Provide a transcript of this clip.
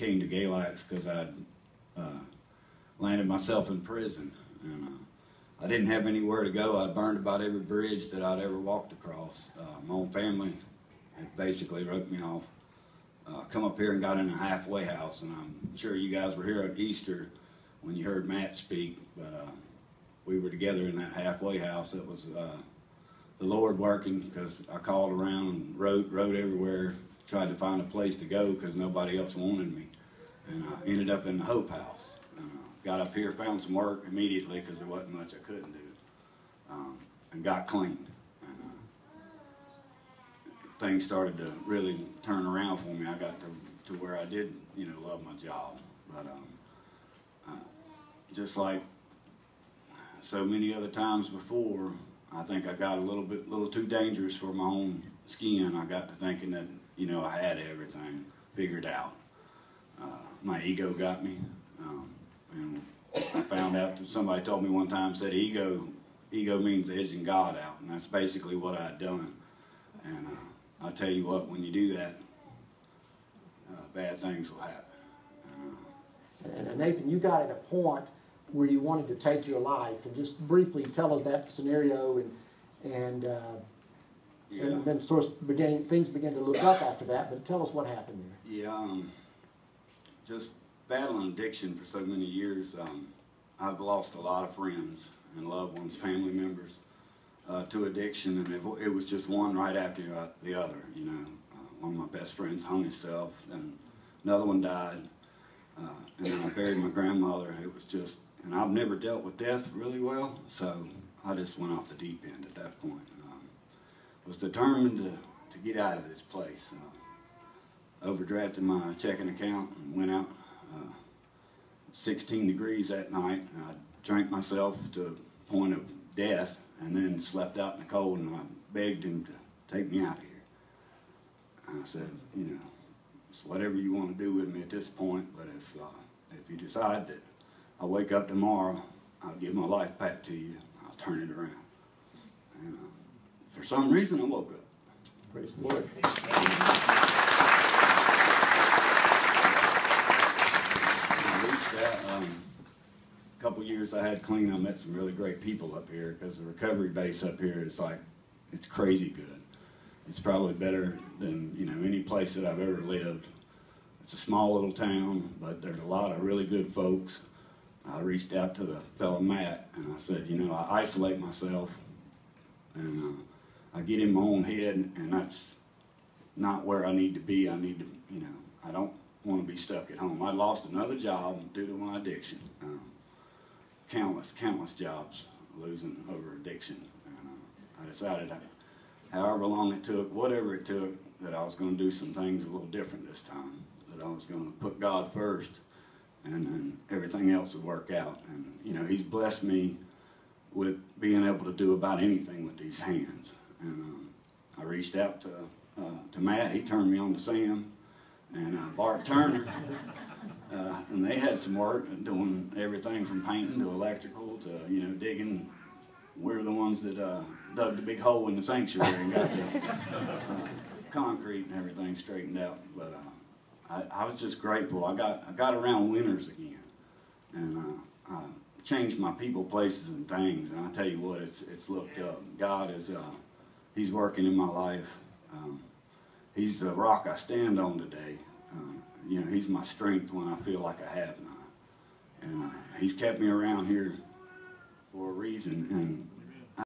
came to Galax because I'd landed myself in prison, and I didn't have anywhere to go. I'd burned about every bridge that I'd ever walked across. My own family had basically wrote me off. Come up here and got in a halfway house, and I'm sure you guys were here at Easter when you heard Matt speak, but we were together in that halfway house. It was the Lord working, because I called around and wrote everywhere, tried to find a place to go because nobody else wanted me, and I ended up in the Hope House. Got up here, found some work immediately because there wasn't much I couldn't do, and got clean. And, things started to really turn around for me. I got to where I did, love my job. But just like so many other times before, I think I got a little too dangerous for my own skin. I got to thinking that, I had everything figured out. My ego got me. And I found out that somebody told me one time, said ego means edging God out, and that's basically what I'd done. And I'll tell you what, when you do that, bad things will happen. And Nathan, you got at a point where you wanted to take your life, and just briefly tell us that scenario, and then of course things began to look up after that. But tell us what happened there. Yeah, just battling addiction for so many years. I've lost a lot of friends and loved ones, family members, to addiction, and it was just one right after the other. One of my best friends hung himself, and another one died, and then I buried my grandmother. It was just, and I've never dealt with death really well, so I just went off the deep end at that point. Was determined to get out of this place. Overdrafted my checking account and went out. 16 degrees that night. I drank myself to the point of death, and then slept out in the cold, and I begged him to take me out of here. I said, it's whatever you want to do with me at this point, but if you decide that I'll wake up tomorrow, I'll give my life back to you, I'll turn it around. And for some reason, I woke up. Praise the Lord. A couple years I had clean. I met some really great people up here, because the recovery base up here is it's crazy good. It's probably better than any place that I've ever lived. It's a small little town, but there's a lot of really good folks. I reached out to the fellow Matt, and I said, I isolate myself, and I get in my own head, and that's not where I need to be. I need to, I don't want to be stuck at home. I lost another job due to my addiction. Countless jobs losing over addiction. And I decided, however long it took, whatever it took, that I was going to do some things a little different this time. That I was going to put God first, and then everything else would work out. And He's blessed me with being able to do about anything with these hands. And I reached out to Matt. He turned me on to Sam and Bart Turner, and they had some work doing everything from painting to electrical to digging. We're the ones that dug the big hole in the sanctuary and got the concrete and everything straightened out. But I was just grateful. I got around winners again, and I changed my people, places, and things. And I tell you what, it's looked up. God is He's working in my life. He's the rock I stand on today. He's my strength when I feel like I have none. And He's kept me around here for a reason. And